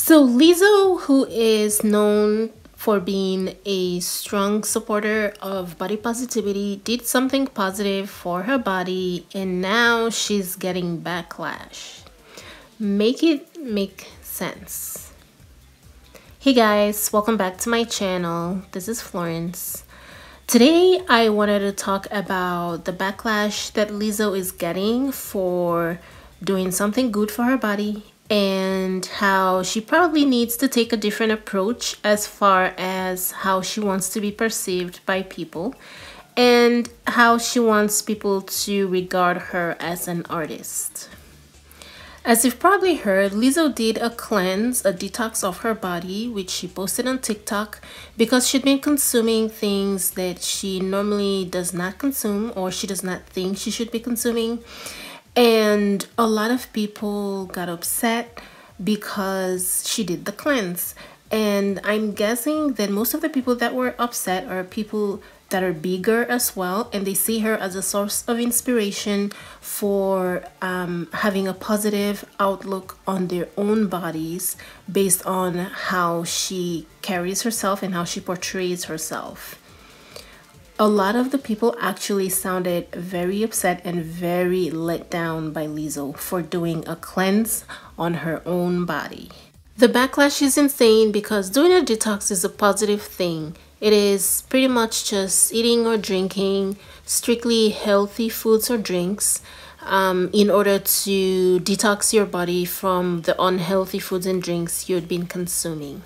So Lizzo, who is known for being a strong supporter of body positivity, did something positive for her body and now she's getting backlash. Make it make sense. Hey guys, welcome back to my channel. This is Florence. Today I wanted to talk about the backlash that Lizzo is getting for doing something good for her body and how she probably needs to take a different approach as far as how she wants to be perceived by people and how she wants people to regard her as an artist. As you've probably heard, Lizzo did a cleanse, a detox of her body, which she posted on TikTok because she'd been consuming things that she normally does not consume or she does not think she should be consuming. And a lot of people got upset because she did the cleanse. And I'm guessing that most of the people that were upset are people that are bigger as well, and they see her as a source of inspiration for having a positive outlook on their own bodies based on how she carries herself and how she portrays herself. A lot of the people actually sounded very upset and very let down by Lizzo for doing a cleanse on her own body. The backlash is insane because doing a detox is a positive thing. It is pretty much just eating or drinking strictly healthy foods or drinks in order to detox your body from the unhealthy foods and drinks you'd been consuming.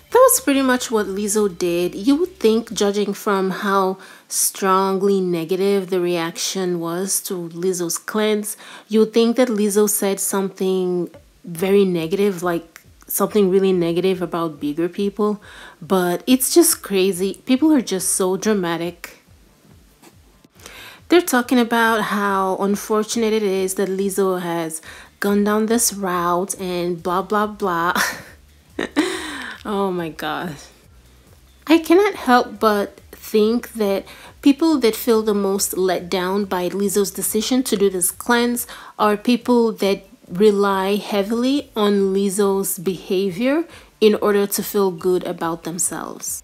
That was pretty much what Lizzo did. You would think, judging from how strongly negative the reaction was to Lizzo's cleanse, you would think that Lizzo said something very negative, like something really negative about bigger people, but it's just crazy. People are just so dramatic. They're talking about how unfortunate it is that Lizzo has gone down this route and blah blah blah. Oh my god. I cannot help but think that people that feel the most let down by Lizzo's decision to do this cleanse are people that rely heavily on Lizzo's behavior in order to feel good about themselves.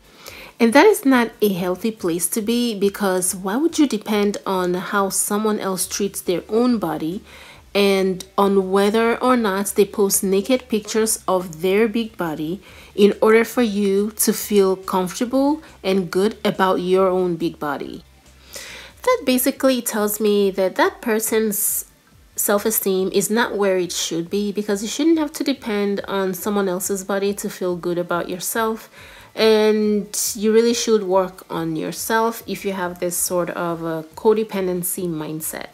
And that is not a healthy place to be, because why would you depend on how someone else treats their own body and on whether or not they post naked pictures of their big body in order for you to feel comfortable and good about your own big body? That basically tells me that that person's self-esteem is not where it should be, because you shouldn't have to depend on someone else's body to feel good about yourself, and you really should work on yourself if you have this sort of a codependency mindset.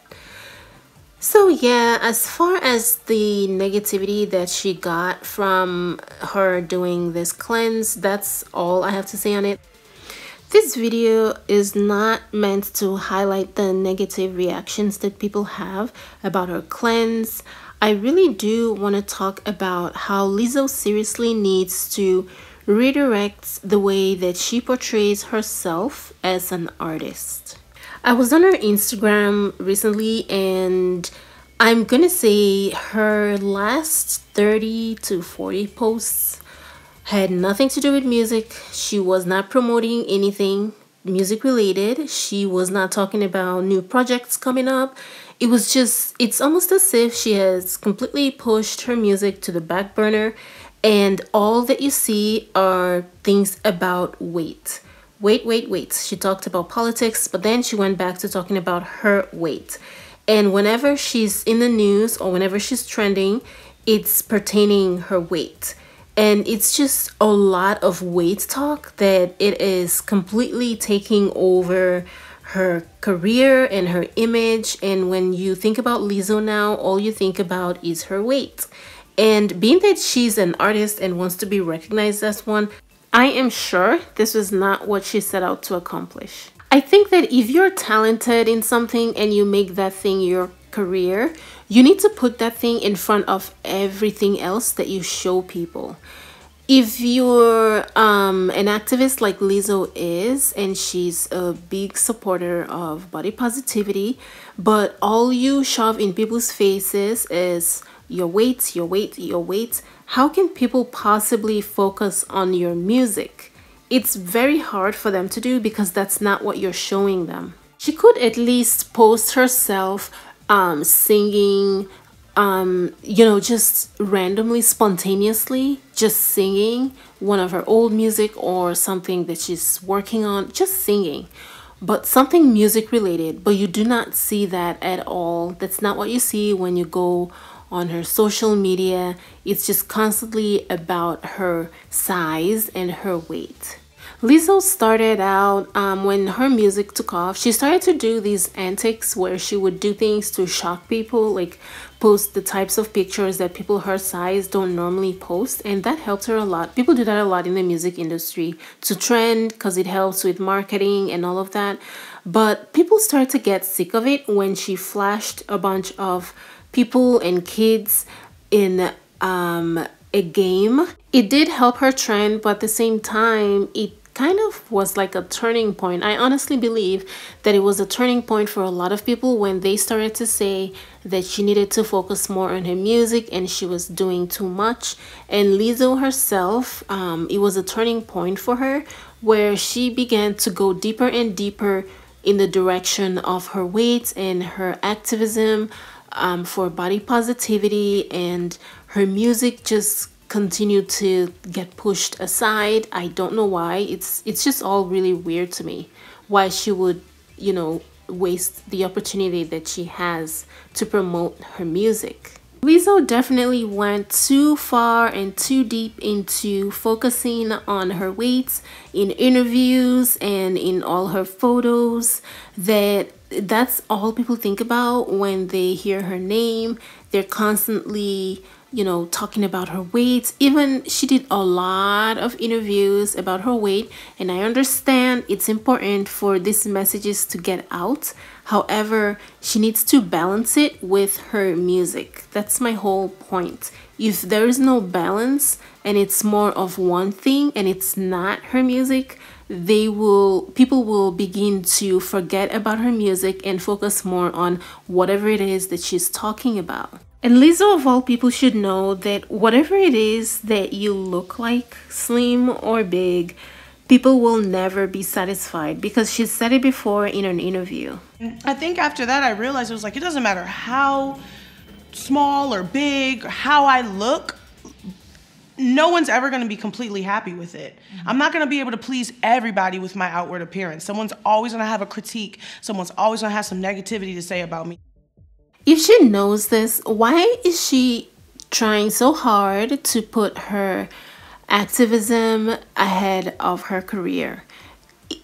So yeah, as far as the negativity that she got from her doing this cleanse, that's all I have to say on it. This video is not meant to highlight the negative reactions that people have about her cleanse. I really do want to talk about how Lizzo seriously needs to redirect the way that she portrays herself as an artist. I was on her Instagram recently, and I'm gonna say her last 30 to 40 posts had nothing to do with music. She was not promoting anything music related. She was not talking about new projects coming up. It was just, it's almost as if she has completely pushed her music to the back burner, and all that you see are things about weight. Weight. She talked about politics, but then she went back to talking about her weight. And whenever she's in the news or whenever she's trending, it's pertaining her weight. And it's just a lot of weight talk that it is completely taking over her career and her image. And when you think about Lizzo now, all you think about is her weight. And being that she's an artist and wants to be recognized as one, I am sure this was not what she set out to accomplish. I think that if you're talented in something and you make that thing your career, you need to put that thing in front of everything else that you show people. If you're an activist like Lizzo is, and she's a big supporter of body positivity, but all you shove in people's faces is your weight, How can people possibly focus on your music? It's very hard for them to do because that's not what you're showing them. She could at least post herself singing, just randomly, spontaneously, just singing one of her old music or something that she's working on, just singing, but something music related. But you do not see that at all. That's not what you see when you go on her social media. It's just constantly about her size and her weight. Lizzo started out when her music took off. She started to do these antics where she would do things to shock people, like post the types of pictures that people her size don't normally post, and that helped her a lot. People do that a lot in the music industry to trend because it helps with marketing and all of that. But people started to get sick of it when she flashed a bunch of people and kids in a game. It did help her trend, but at the same time, it kind of was like a turning point. I honestly believe that it was a turning point for a lot of people when they started to say that she needed to focus more on her music and she was doing too much. And Lizzo herself, it was a turning point for her where she began to go deeper and deeper in the direction of her weight and her activism for body positivity, and her music just continued to get pushed aside. I don't know why. It's just all really weird to me why she would, waste the opportunity that she has to promote her music. Lizzo definitely went too far and too deep into focusing on her weight in interviews and in all her photos. That's all people think about when they hear her name. They're constantly talking about her weight. Even she did a lot of interviews about her weight, and I understand it's important for these messages to get out. However, she needs to balance it with her music. That's my whole point. If there is no balance and it's more of one thing and it's not her music, people will begin to forget about her music and focus more on whatever it is that she's talking about. And Lizzo, of all people, should know that whatever it is that you look like, slim or big, people will never be satisfied, because she said it before in an interview. I think after that I realized it was like, it doesn't matter how small or big or how I look, no one's ever going to be completely happy with it. I'm not going to be able to please everybody with my outward appearance. Someone's always going to have a critique. Someone's always going to have some negativity to say about me. If she knows this, why is she trying so hard to put her activism ahead of her career?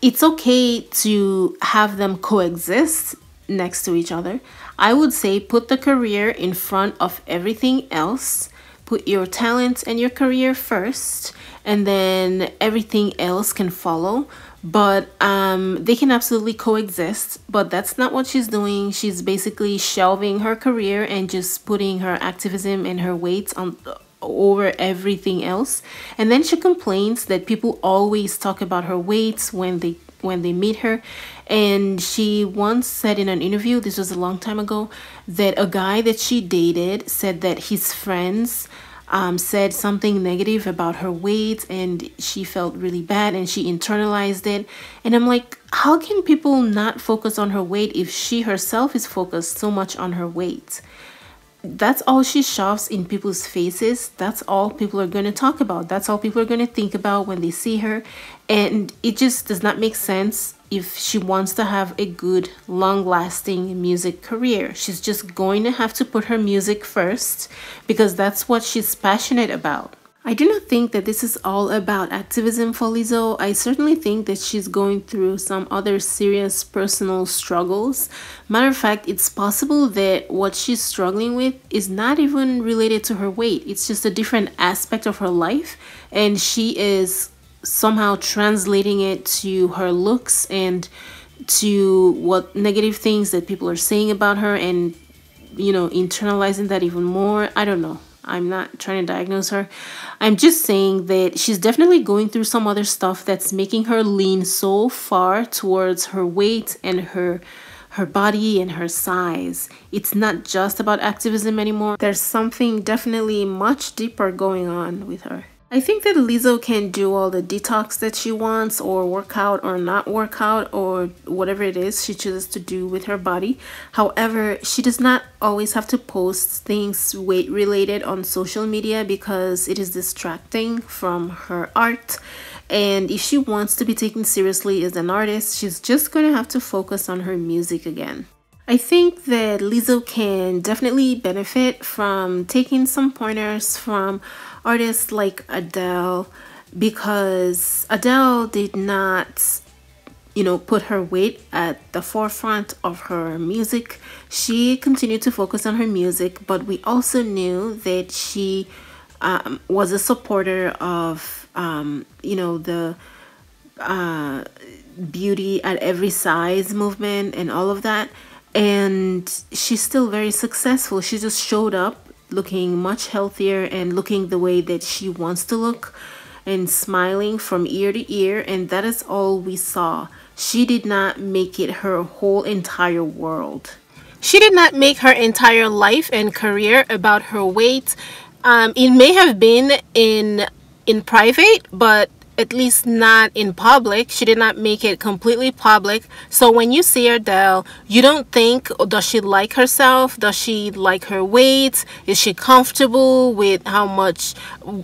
It's okay to have them coexist next to each other. I would say put the career in front of everything else. Put your talent and your career first, and then everything else can follow. But they can absolutely coexist, but that's not what she's doing. She's basically shelving her career and just putting her activism and her weight on over everything else. And then she complains that people always talk about her weights when they meet her. And she once said in an interview, this was a long time ago, that a guy that she dated said that his friends said something negative about her weight, and she felt really bad and she internalized it. And I'm like, how can people not focus on her weight if she herself is focused so much on her weight? That's all she shoves in people's faces. That's all people are going to talk about. That's all people are going to think about when they see her. And it just does not make sense if she wants to have a good, long-lasting music career. She's just going to have to put her music first, because that's what she's passionate about. I do not think that this is all about activism for Lizzo. I certainly think that she's going through some other serious personal struggles. Matter of fact, it's possible that what she's struggling with is not even related to her weight. It's just a different aspect of her life, and she is somehow translating it to her looks and to what negative things that people are saying about her, and internalizing that even more. I don't know. I'm not trying to diagnose her. I'm just saying that she's definitely going through some other stuff that's making her lean so far towards her weight and her her body and her size. It's not just about activism anymore. There's something definitely much deeper going on with her. I think that Lizzo can do all the detox that she wants, or work out or not work out, or whatever it is she chooses to do with her body. However, she does not always have to post things weight related on social media because it is distracting from her art. And if she wants to be taken seriously as an artist, she's just going to have to focus on her music again. I think that Lizzo can definitely benefit from taking some pointers from artists like Adele, because Adele did not, put her weight at the forefront of her music. She continued to focus on her music, but we also knew that she was a supporter of, the beauty at every size movement and all of that. And she's still very successful. She just showed up looking much healthier and looking the way that she wants to look and smiling from ear to ear. And that is all we saw. She did not make it her whole entire world. She did not make her entire life and career about her weight. It may have been in private, but at least not in public. She did not make it completely public. So when you see Adele, you don't think, oh, does she like herself? Does she like her weight? Is she comfortable with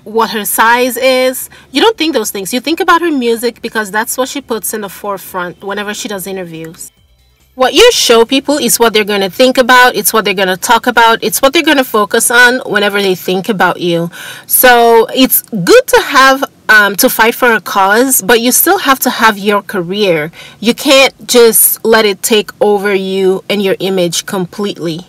what her size is? You don't think those things. You think about her music because that's what she puts in the forefront whenever she does interviews. What you show people is what they're going to think about. It's what they're going to talk about. It's what they're going to focus on whenever they think about you. So it's good to have to fight for a cause, but you still have to have your career. You can't just let it take over you and your image completely.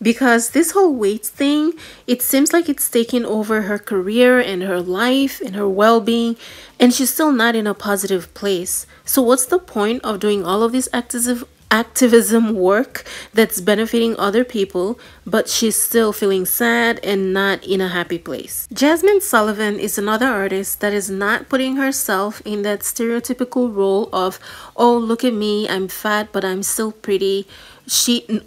Because this whole weight thing, it seems like it's taking over her career and her life and her well-being, and she's still not in a positive place. So what's the point of doing all of this activism work that's benefiting other people, but she's still feeling sad and not in a happy place? Jazmine Sullivan is another artist that is not putting herself in that stereotypical role of, oh, look at me, I'm fat but I'm still pretty.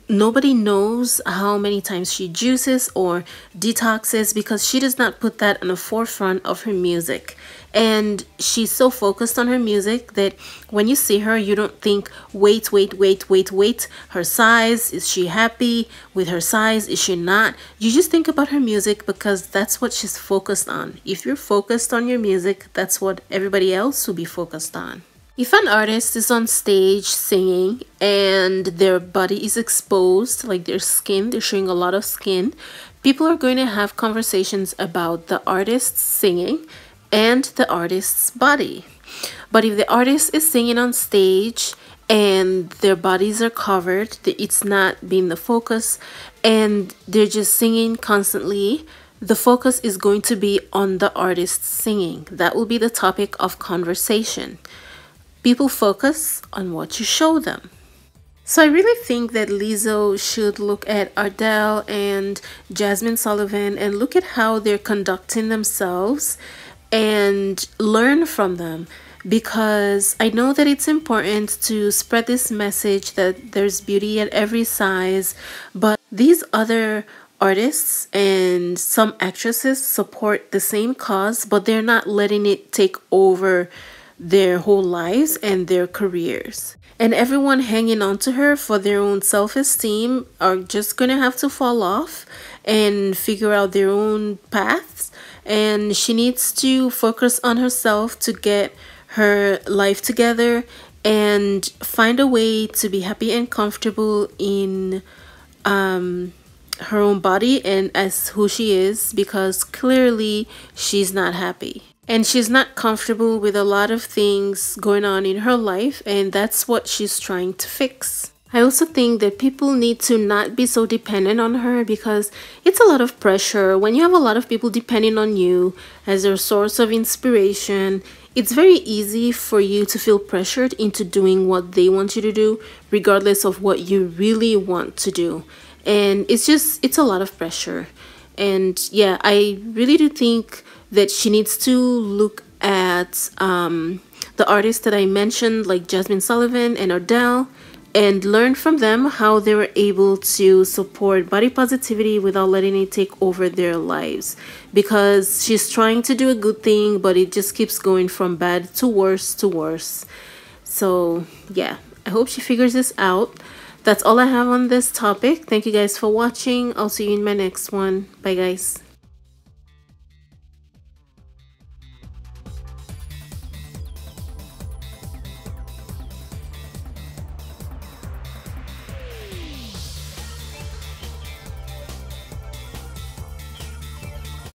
Nobody knows how many times she juices or detoxes, because she does not put that on the forefront of her music. And she's so focused on her music that when you see her, you don't think wait, her size. Is she happy with her size? Is she not? You just think about her music because that's what she's focused on. If you're focused on your music, that's what everybody else will be focused on. If an artist is on stage singing and their body is exposed, like their skin, they're showing a lot of skin, people are going to have conversations about the artist's singing and the artist's body. But if the artist is singing on stage and their bodies are covered, it's not being the focus, and they're just singing constantly, the focus is going to be on the artist singing. That will be the topic of conversation. People focus on what you show them. So I really think that Lizzo should look at Adele and Jazmine Sullivan and look at how they're conducting themselves and learn from them, because I know that it's important to spread this message that there's beauty at every size, but these other artists and some actresses support the same cause, but they're not letting it take over their whole lives and their careers. And everyone hanging on to her for their own self-esteem are just gonna have to fall off and figure out their own paths. And she needs to focus on herself to get her life together and find a way to be happy and comfortable in her own body and as who she is, because clearly she's not happy. And she's not comfortable with a lot of things going on in her life, and that's what she's trying to fix. I also think that people need to not be so dependent on her, because it's a lot of pressure. When you have a lot of people depending on you as their source of inspiration, it's very easy for you to feel pressured into doing what they want you to do, regardless of what you really want to do. And it's a lot of pressure. And yeah, I really do think that she needs to look at the artists that I mentioned, like Jazmine Sullivan and Adele, and learn from them how they were able to support body positivity without letting it take over their lives, because she's trying to do a good thing but it just keeps going from bad to worse to worse. So yeah, I hope she figures this out. That's all I have on this topic. Thank you guys for watching. I'll see you in my next one. Bye guys.